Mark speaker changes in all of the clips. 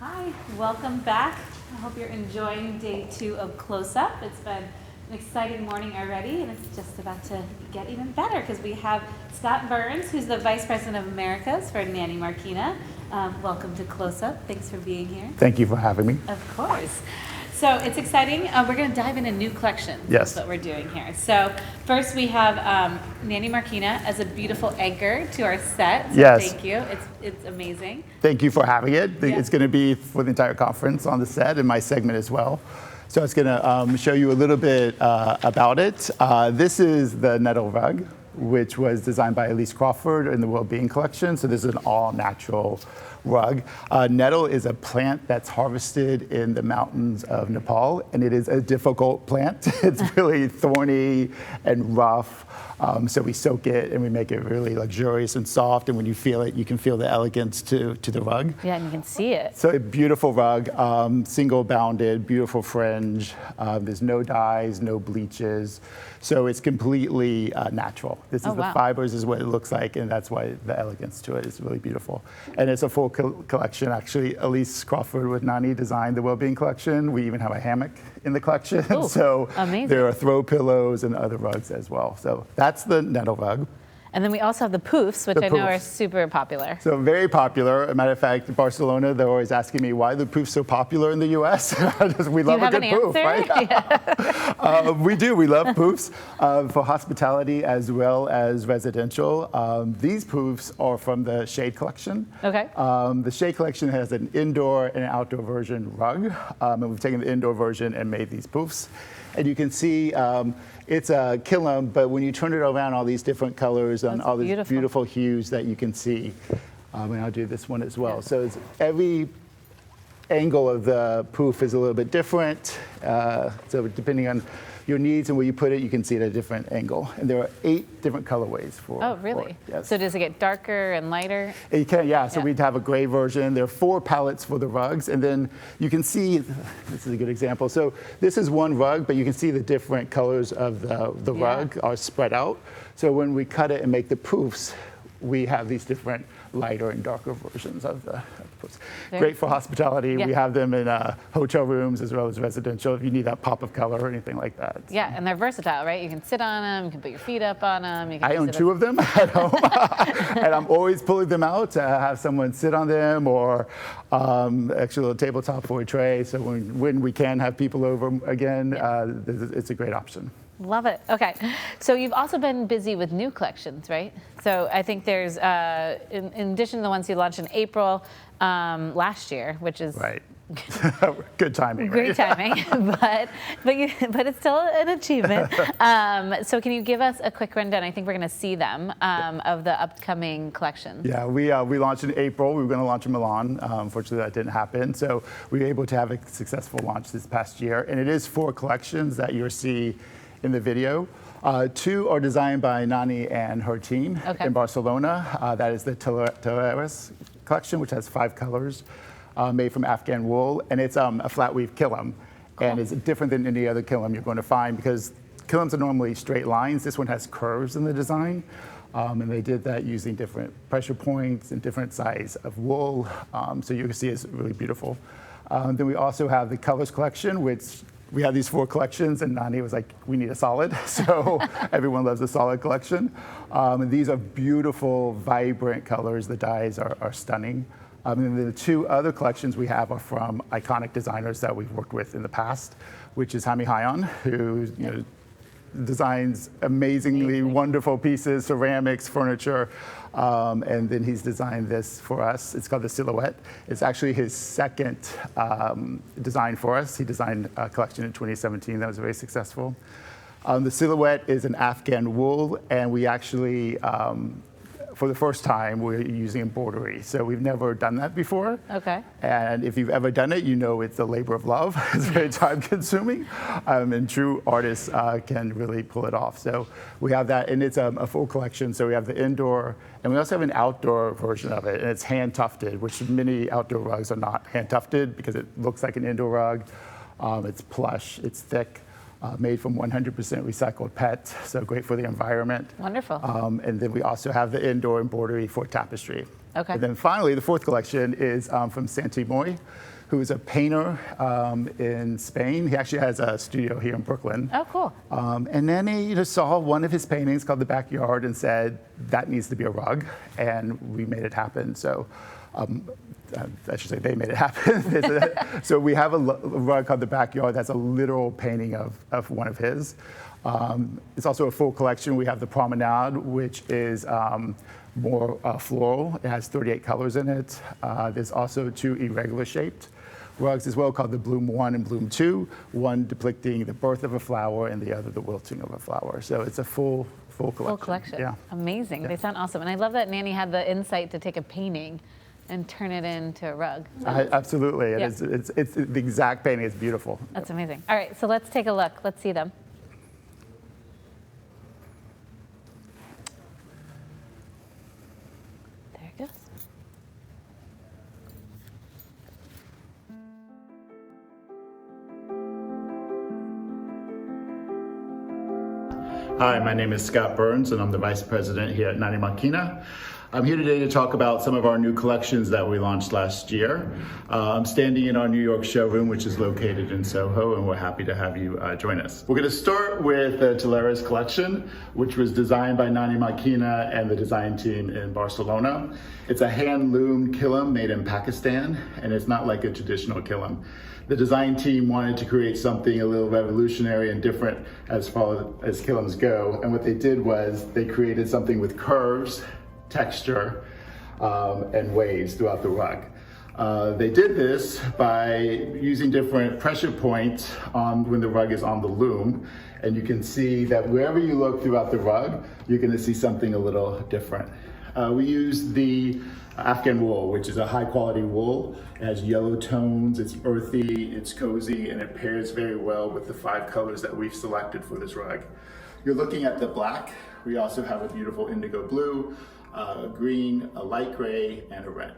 Speaker 1: Hi, welcome back. I hope you're enjoying day 2 of Close-Up. It's been an exciting morning already, and it's just about to get even better because we have Scott Burns, who's the Vice President of Americas for Nanimarquina. Welcome to Close-Up. Thanks for being here.
Speaker 2: Thank you for having me.
Speaker 1: Of course. So it's exciting. We're going to dive into new collections.
Speaker 2: Yes.
Speaker 1: That's what we're doing here. So first we have Nanimarquina as a beautiful anchor to our set. So
Speaker 2: Yes.
Speaker 1: Thank you. It's amazing.
Speaker 2: Thank you for having it.
Speaker 1: Yeah.
Speaker 2: It's going to be for the entire conference on the set and my segment as well. So it's going to show you a little bit about it. This is the nettle rug, which was designed by Ilse Crawford in the Wellbeing collection. So this is an all-natural rug. Nettle is a plant that's harvested in the mountains of Nepal, and it is a difficult plant. It's really thorny and rough. So we soak it and we make it really luxurious and soft. And when you feel it, you can feel the elegance to the rug.
Speaker 1: Yeah, and you can see it.
Speaker 2: So a beautiful rug, single bounded, beautiful fringe. There's no dyes, no bleaches. So it's completely natural. This is the fibers is what it looks like, and that's why the elegance to it is really beautiful. And it's a full collection. Actually, Ilse Crawford with Nani designed the Wellbeing collection. We even have a hammock in the collection.
Speaker 1: Ooh,
Speaker 2: so
Speaker 1: amazing.
Speaker 2: There are throw pillows and other rugs as well. So that's the nettle rug.
Speaker 1: And then we also have the poofs, which I know are super popular.
Speaker 2: So very popular. As a matter of fact, in Barcelona, they're always asking me why the poofs so popular in the U.S. We love a good poof, right? Yeah. We do. We love poofs for hospitality as well as residential. These poofs are from the Shade collection.
Speaker 1: Okay.
Speaker 2: The Shade collection has an indoor and an outdoor version rug, and we've taken the indoor version and made these poofs. And you can see it's a kilim, but when you turn it around, all these different colors and all these beautiful hues that you can see. And I'll do this one as well. Yeah. So it's every angle of the poof is a little bit different. So depending on your needs and where you put it, you can see it at a different angle. And there are 8 different colorways for.
Speaker 1: Oh, really?
Speaker 2: Yes.
Speaker 1: So does it get darker and lighter?
Speaker 2: You can, yeah. So we'd have a gray version. There are 4 palettes for the rugs, and then you can see. This is a good example. So this is one rug, but you can see the different colors of the rug are spread out. So when we cut it and make the poofs, we have these different lighter and darker versions of the poofs. Great for hospitality. Yeah. We have them in hotel rooms as well as residential if you need that pop of color or anything like that.
Speaker 1: Yeah, and they're versatile, right? You can sit on them, you can put your feet up on them.
Speaker 2: I own 2 of them at home, and I'm always pulling them out to have someone sit on them or actually a tabletop for a tray. So when we can have people over again, it's a great option.
Speaker 1: Love it. Okay. So you've also been busy with new collections, right? So I think there's, in addition to the ones you launched in April last year, which is
Speaker 2: right. Good timing.
Speaker 1: Great timing, but it's still an achievement. So can you give us a quick rundown? I think we're going to see them of the upcoming collections. Yeah,
Speaker 2: we launched in April. We were going to launch in Milan. Unfortunately, that didn't happen. So we were able to have a successful launch this past year, and it is 4 collections that you'll see in the video. 2 are designed by Nani and her team in Barcelona. That is the Telares collection, which has 5 colors, made from Afghan wool, and it's a flat weave kilim. Cool. And it's different than any other kilim you're going to find because kilims are normally straight lines. This one has curves in the design, and they did that using different pressure points and different size of wool. So you can see it's really beautiful. Then we also have the colors collection, which we have these 4 collections, and Nani was like, we need a solid. So everyone loves a solid collection. And these are beautiful, vibrant colors. The dyes are stunning. And then the 2 other collections we have are from iconic designers that we've worked with in the past, which is Hayon, who designs amazingly wonderful pieces, ceramics, furniture. And then he's designed this for us. It's called the Silhouette. It's actually his second design for us. He designed a collection in 2017 that was very successful. The Silhouette is an Afghan wool, and we actually, for the first time, we're using embroidery. So we've never done that before. Okay. And if you've ever done it, you know it's a labor of love. It's very time consuming. And true artists can really pull it off. So we have that, and it's a full collection. So we have the indoor, and we also have an outdoor version of it. And it's hand tufted, which many outdoor rugs are not hand tufted because it looks like an indoor rug. It's plush, it's thick. made from 100% recycled PET, so great for the environment.
Speaker 1: Wonderful.
Speaker 2: And then we also have the indoor embroidery for tapestry.
Speaker 1: Okay.
Speaker 2: And then finally, the fourth collection is from Santi Moix, who is a painter in Spain. He actually has a studio here in Brooklyn.
Speaker 1: Oh, cool.
Speaker 2: And then he saw one of his paintings called The Backyard and said, that needs to be a rug, and we made it happen. So I should say they made it happen. So we have a rug called The Backyard that's a literal painting of one of his. It's also a full collection. We have the Promenade, which is more floral. It has 38 colors in it. There's also 2 irregular shaped rugs as well called the Bloom 1 and Bloom 2, one depicting the birth of a flower and the other the wilting of a flower. So it's a full collection.
Speaker 1: Full collection.
Speaker 2: Yeah.
Speaker 1: Amazing.
Speaker 2: Yeah.
Speaker 1: They sound awesome. And I love that Nani had the insight to take a painting and turn it into a rug.
Speaker 2: Absolutely.
Speaker 1: Yeah.
Speaker 2: It's the exact painting. It's beautiful.
Speaker 1: That's amazing. All right, so let's take a look. Let's see them. There it goes.
Speaker 2: Hi, my name is Scott Burns, and I'm the Vice President here at Nanimarquina. I'm here today to talk about some of our new collections that we launched last year. I'm standing in our New York showroom, which is located in Soho, and we're happy to have you join us. We're going to start with the Telares collection, which was designed by Nanimarquina and the design team in Barcelona. It's a hand-loomed kilim made in Pakistan, and it's not like a traditional kilim. The design team wanted to create something a little revolutionary and different as far as kilims go, and what they did was they created something with curves, texture, and waves throughout the rug. They did this by using different pressure points when the rug is on the loom, and you can see that wherever you look throughout the rug, you're going to see something a little different. We used the Afghan wool, which is a high quality wool. It has yellow tones, it's earthy, it's cozy, and it pairs very well with the 5 colors that we've selected for this rug. You're looking at the black. We also have a beautiful indigo blue, a green, a light gray, and a red.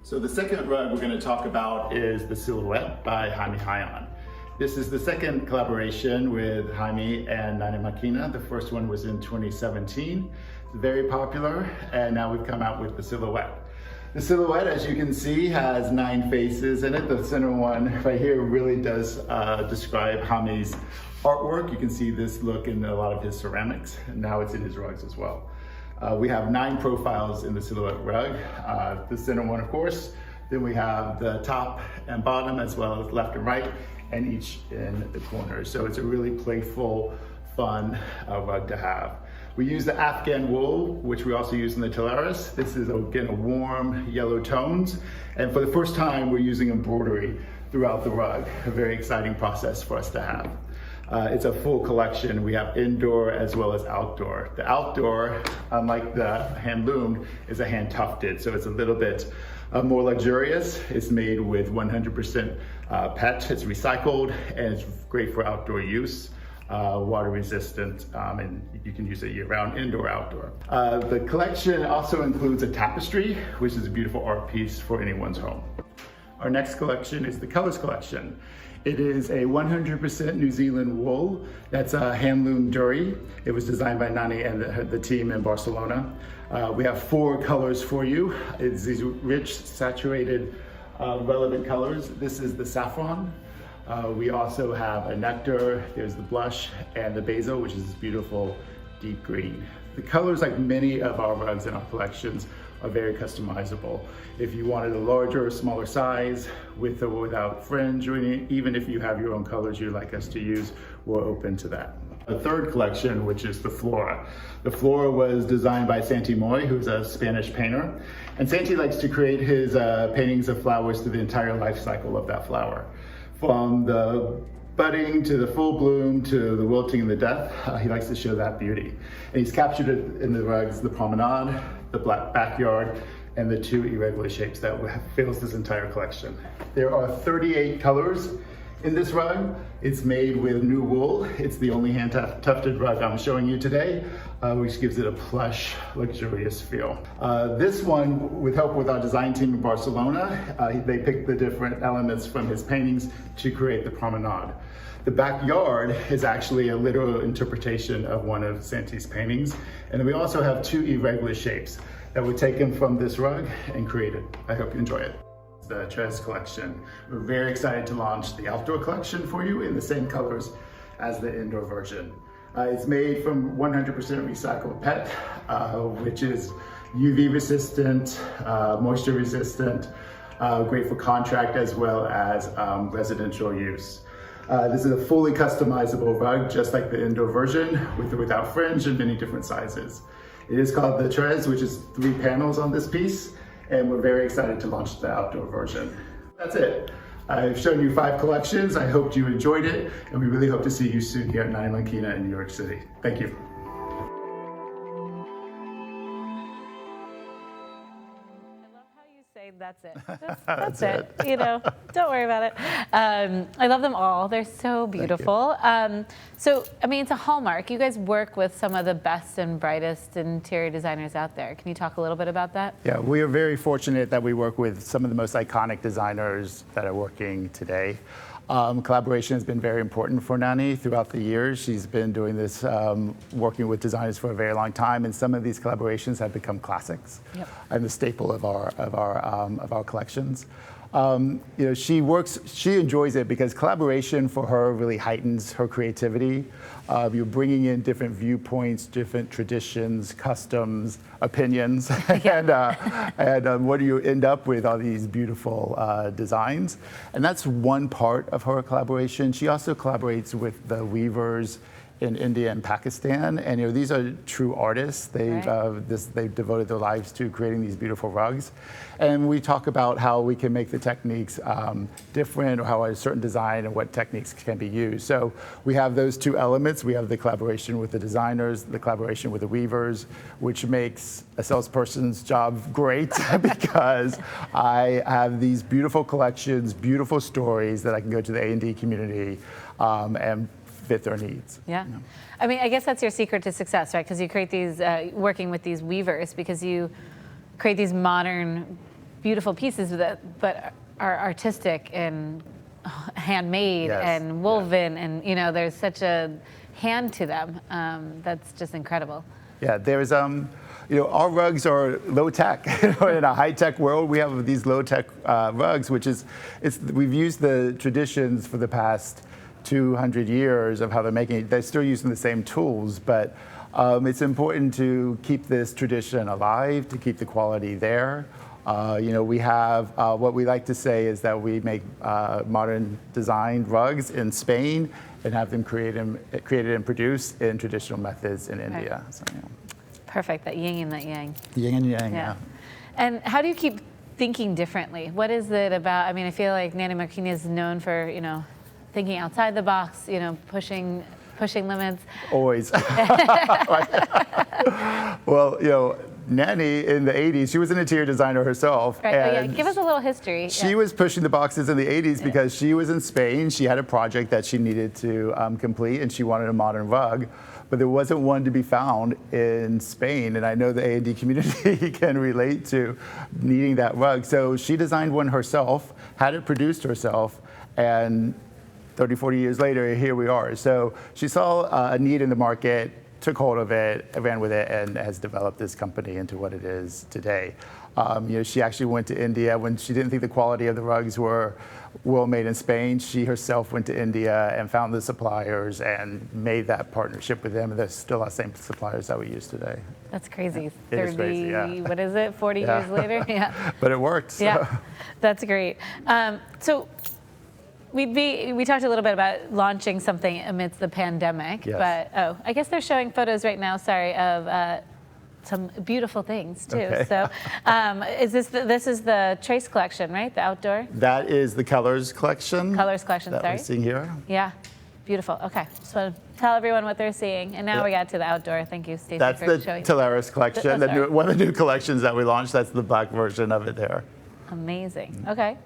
Speaker 2: So the second rug we're going to talk about is the Silhouette by Jaime Hayon. This is the second collaboration with Jaime and Nanimarquina. The first one was in 2017. It's very popular, and now we've come out with the Silhouette. The Silhouette, as you can see, has 9 faces in it. The center one right here really does describe Jaime's artwork. You can see this look in a lot of his ceramics, and now it's in his rugs as well. We have 9 profiles in the Silhouette rug. The center one, of course. Then we have the top and bottom, as well as left and right, and each in the corners. So it's a really playful, fun rug to have. We use the Afghan wool, which we also use in the Telares. This is, again, a warm yellow tones. And for the first time, we're using embroidery throughout the rug. A very exciting process for us to have. It's a full collection. We have indoor as well as outdoor. The outdoor, unlike the hand-loomed, is a hand-tufted, so it's a little bit more luxurious. It's made with 100% PET. It's recycled, and it's great for outdoor use. Water resistant, and you can use it year-round, indoor, outdoor. The collection also includes a tapestry, which is a beautiful art piece for anyone's home. Our next collection is the Colors collection. It is a 100% New Zealand wool that's a hand-loomed durry. It was designed by Nani and the team in Barcelona. We have 4 colors for you. It's these rich, saturated, relevant colors. This is the saffron. We also have a nectar, there's the blush, and the basil, which is this beautiful deep green. The colors, like many of our rugs in our collections, are very customizable. If you wanted a larger or smaller size, with or without fringe, or even if you have your own colors you'd like us to use, we're open to that. The third collection, which is the Flora. The Flora was designed by Santi Moix, who's a Spanish painter. And Santi likes to create his paintings of flowers through the entire life cycle of that flower. From the budding to the full bloom to the wilting and the death, he likes to show that beauty. And he's captured it in the rugs, the Promenade, the Backyard, and the 2 irregular shapes that fills this entire collection. There are 38 colors In this rug, it's made with new wool. It's the only hand-tufted rug I'm showing you today, which gives it a plush, luxurious feel. This one, with help with our design team in Barcelona, they picked the different elements from his paintings to create the promenade. The backyard is actually a literal interpretation of one of Santi's paintings. And then we also have two irregular shapes that were taken from this rug and created. I hope you enjoy it. The Telares collection. We're very excited to launch the outdoor collection for you in the same colors as the indoor version. It's made from 100% recycled PET, which is UV resistant, moisture resistant, great for contract as well as residential use. This is a fully customizable rug, just like the indoor version, with or without fringe and many different sizes. It is called the Telares, which is 3 panels on this piece. And we're very excited to launch the outdoor version. That's it. I've shown you 5 collections. I hope you enjoyed it, and we really hope to see you soon here at Nanimarquina in New York City. Thank you.
Speaker 1: That's it. That's it. You know, don't worry about it. I love them all. They're so beautiful. So, I mean, it's a hallmark. You guys work with some of the best and brightest interior designers out there. Can you talk a little bit about that?
Speaker 2: Yeah, we are very fortunate that we work with some of the most iconic designers that are working today. Collaboration has been very important for Nani throughout the years. She's been doing this, working with designers for a very long time, and some of these collaborations have become classics and the staple of our collections. You know, she enjoys it because collaboration for her really heightens her creativity. You're bringing in different viewpoints, different traditions, customs, opinions, and what do you end up with all these beautiful designs? And that's one part of her collaboration. She also collaborates with the weavers in India and Pakistan, and you know, these are true artists. They've devoted their lives to creating these beautiful rugs. And we talk about how we can make the techniques different, or how a certain design and what techniques can be used. So we have those 2 elements. We have the collaboration with the designers, the collaboration with the weavers, which makes a salesperson's job great because I have these beautiful collections, beautiful stories that I can go to the A&D community and fit their needs.
Speaker 1: Yeah. I mean, I guess that's your secret to success, right? Because you create these, working with these weavers, because you create these modern, beautiful pieces that, but are artistic and handmade and woven, and you know, there's such a hand to them that's just incredible.
Speaker 2: Yeah, there's you know, our rugs are low tech. In a high tech world, we have these low tech rugs, which is, we've used the traditions for the past 200 years of how they're making it. They're still using the same tools, but it's important to keep this tradition alive, to keep the quality there. You know, we have, what we like to say is that we make modern designed rugs in Spain and have them created and produced in traditional methods in India. So, yeah.
Speaker 1: Perfect, that yin and that yang.
Speaker 2: Yin and yang, yeah.
Speaker 1: And how do you keep thinking differently? What is it about, I mean, I feel like Nanimarquina is known for, you know, thinking outside the box, you know, pushing limits.
Speaker 2: Always. Well, you know, Nani in the 80s, she was an interior designer herself.
Speaker 1: Right. And give us a little history.
Speaker 2: She was pushing the boxes in the 80s because she was in Spain. She had a project that she needed to complete, and she wanted a modern rug. But there wasn't one to be found in Spain, and I know the A&D community can relate to needing that rug. So she designed one herself, had it produced herself, and 30, 40 years later, here we are. So she saw a need in the market, took hold of it, ran with it, and has developed this company into what it is today. You know, she actually went to India when she didn't think the quality of the rugs were well made in Spain. She herself went to India and found the suppliers and made that partnership with them. And they're still our same suppliers that we use today.
Speaker 1: That's crazy.
Speaker 2: Yeah. 30, it is crazy, yeah.
Speaker 1: What is it, 40 years later? Yeah.
Speaker 2: But it worked. So.
Speaker 1: Yeah, that's great. So we talked a little bit about launching something amidst the pandemic, but I guess they're showing photos right now, sorry, of some beautiful things too. Okay. So this is the Trace collection, right? The outdoor?
Speaker 2: That is the Colors collection.
Speaker 1: Colors collection,
Speaker 2: that
Speaker 1: sorry.
Speaker 2: we're seeing here.
Speaker 1: Yeah, beautiful. Okay, so tell everyone what they're seeing. And now we got to the outdoor. Thank you, Stacey,
Speaker 2: That's
Speaker 1: for
Speaker 2: the
Speaker 1: showing.
Speaker 2: Telares collection, one of the new collections that we launched. That's the black version of it there.
Speaker 1: Amazing. Okay.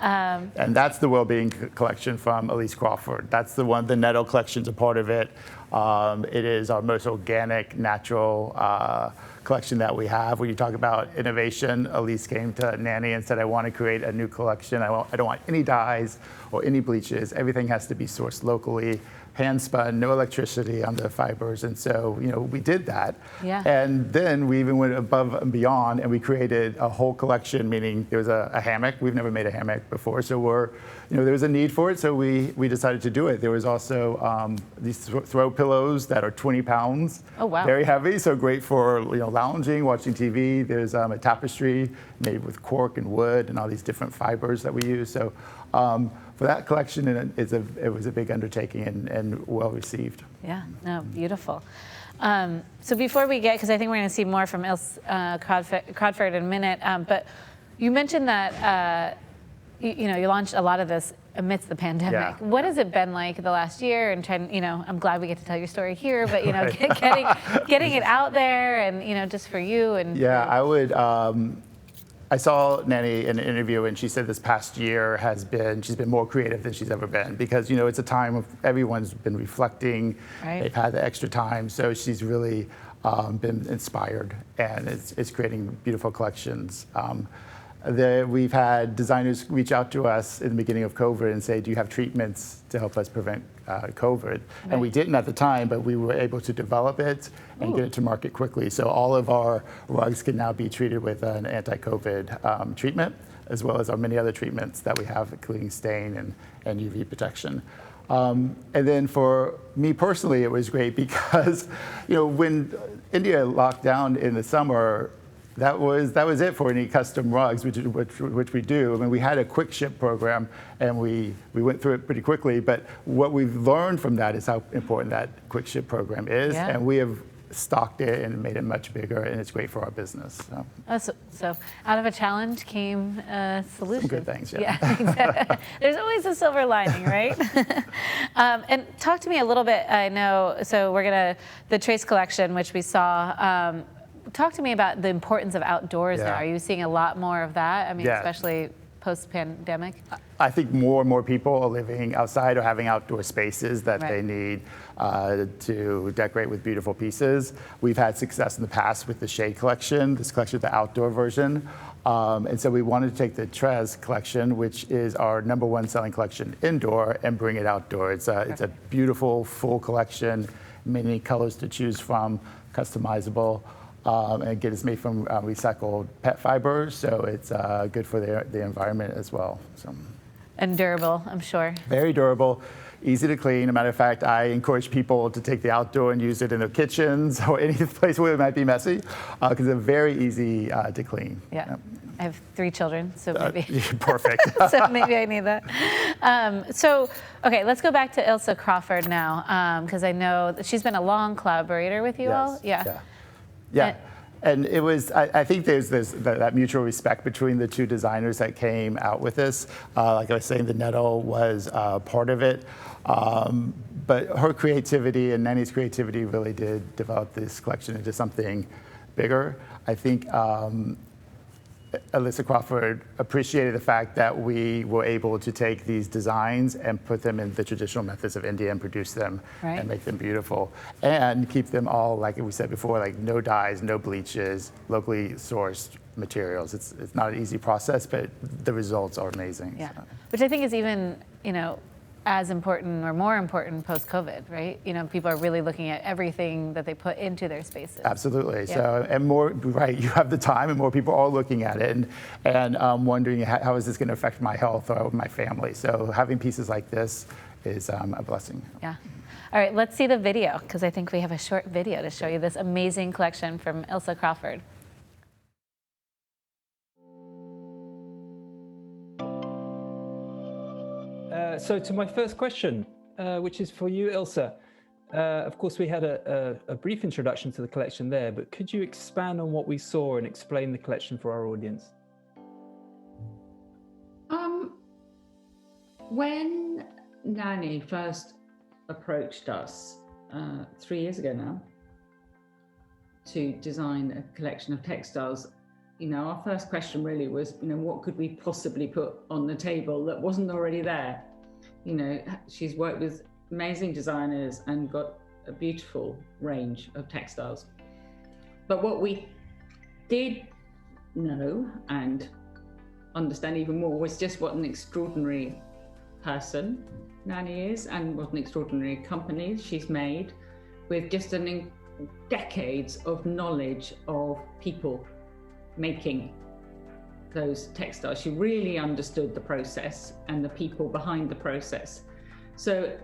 Speaker 2: And that's the Wellbeing collection from Ilse Crawford. That's the one, the nettle collection's a part of it. It is our most organic, natural collection that we have. When you talk about innovation, Ilse came to Nani and said, I want to create a new collection. I don't want any dyes or any bleaches. Everything has to be sourced locally, hand spun, no electricity on the fibers. And so, we did that.
Speaker 1: Yeah.
Speaker 2: And then we even went above and beyond and we created a whole collection, meaning there was a hammock. We've never made a hammock before. So there was a need for it. So we decided to do it. There was also these throw pillows that are 20 pounds.
Speaker 1: Oh, wow.
Speaker 2: Very heavy. So great for, lounging, watching TV. There's a tapestry made with cork and wood and all these different fibers that we use. So for that collection, it was a big undertaking and well received.
Speaker 1: Yeah, no, beautiful. So before we get, because I think we're going to see more from Ilse Crawford in a minute, but you mentioned that you launched a lot of this amidst the pandemic.
Speaker 2: Yeah.
Speaker 1: What has it been like the last year? And trying, I'm glad we get to tell your story here, but
Speaker 2: Right.
Speaker 1: getting it out there, and just for you and
Speaker 2: yeah, I would. I saw Nani in an interview, and she said this past year she's been more creative than she's ever been because, it's a time of everyone's been reflecting.
Speaker 1: Right.
Speaker 2: They've had the extra time. So she's really been inspired and it's creating beautiful collections. We've had designers reach out to us in the beginning of COVID and say, do you have treatments to help us prevent COVID? Right. And we didn't at the time, but we were able to develop it and get it to market quickly. So all of our rugs can now be treated with an anti-COVID treatment, as well as our many other treatments that we have, including stain and UV protection. And then for me personally, it was great because, when India locked down in the summer, that was it for any custom rugs, which we do. I mean, we had a quick ship program, and we went through it pretty quickly. But what we've learned from that is how important that quick ship program is,
Speaker 1: Yeah.
Speaker 2: and we have stocked it and made it much bigger, and it's great for our business.
Speaker 1: So out of a challenge came a solution.
Speaker 2: Some good things, yeah.
Speaker 1: Yeah, exactly. There's always a silver lining, right? And talk to me a little bit. I know. So the Trace collection, which we saw. Talk to me about the importance of outdoors now. Are you seeing a lot more of that? I mean, especially post-pandemic?
Speaker 2: I think more and more people are living outside or having outdoor spaces that they need to decorate with beautiful pieces. We've had success in the past with the Shade collection, this collection, the outdoor version. And so we wanted to take the Trez collection, which is our #1 selling collection indoor, and bring it outdoor. It's a beautiful, full collection, many colors to choose from, customizable. And again, it's made from recycled pet fibers, so it's good for the environment as well. So.
Speaker 1: And durable, I'm sure.
Speaker 2: Very durable, easy to clean. As a matter of fact, I encourage people to take the outdoor and use it in their kitchens or any place where it might be messy, because it's very easy to clean.
Speaker 1: Yeah. Yep. I have 3 children, so maybe.
Speaker 2: Perfect.
Speaker 1: So maybe I need that. Okay, let's go back to Ilse Crawford now, because I know that she's been a long collaborator with you all.
Speaker 2: Yeah. And it was, I think there's that mutual respect between the two designers that came out with this. Like I was saying, the nettle was part of it. But her creativity and Nani's creativity really did develop this collection into something bigger. I think Ilse Crawford appreciated the fact that we were able to take these designs and put them in the traditional methods of India and produce them and make them beautiful and keep them all, like we said before, like no dyes, no bleaches, locally sourced materials. It's not an easy process, but the results are amazing.
Speaker 1: Yeah,
Speaker 2: so.
Speaker 1: Which I think is even, as important or more important post-COVID, right? People are really looking at everything that they put into their spaces.
Speaker 2: Absolutely. Yeah. So, and more, right, you have the time and more people are looking at it and wondering how is this going to affect my health or my family. So having pieces like this is a blessing.
Speaker 1: Yeah. All right, let's see the video, because I think we have a short video to show you this amazing collection from Ilse Crawford.
Speaker 3: So to my first question, which is for you, Ilse. Of course, we had a brief introduction to the collection there, but could you expand on what we saw and explain the collection for our audience?
Speaker 4: When Nani first approached us 3 years ago now to design a collection of textiles, our first question really was, what could we possibly put on the table that wasn't already there? She's worked with amazing designers and got a beautiful range of textiles. But what we did know and understand even more was just what an extraordinary person Nani is, and what an extraordinary company she's made, with just decades of knowledge of people making those textiles. She really understood the process and the people behind the process. So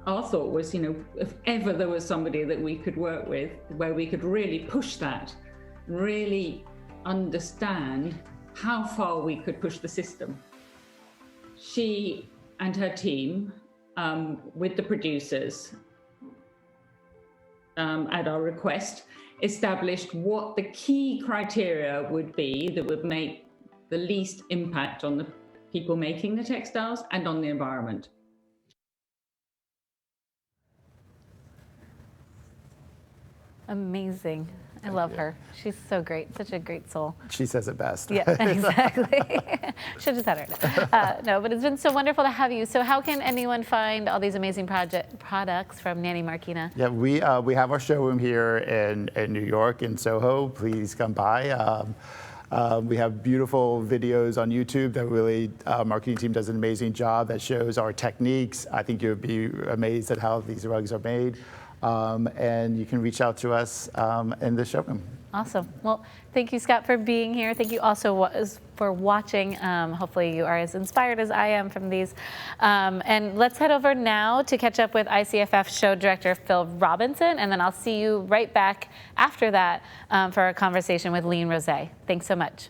Speaker 4: our thought was, if ever there was somebody that we could work with where we could really push that, really understand how far we could push the system. She and her team, with the producers, at our request, established what the key criteria would be that would make the least impact on the people making the textiles and on the environment.
Speaker 1: Amazing. I love her. She's so great. Such a great soul.
Speaker 2: She says it best.
Speaker 1: Yeah, exactly. Should have said her. No, but it's been so wonderful to have you. So how can anyone find all these amazing products from Nanimarquina?
Speaker 2: Yeah, we have our showroom here in New York, in Soho. Please come by. We have beautiful videos on YouTube that really, our marketing team does an amazing job that shows our techniques. I think you'll be amazed at how these rugs are made. And you can reach out to us in the showroom.
Speaker 1: Awesome. Well, thank you, Scott, for being here. Thank you also for watching. Hopefully you are as inspired as I am from these. And let's head over now to catch up with ICFF show director Phil Robinson, and then I'll see you right back after that for a conversation with Lean Rosé. Thanks so much.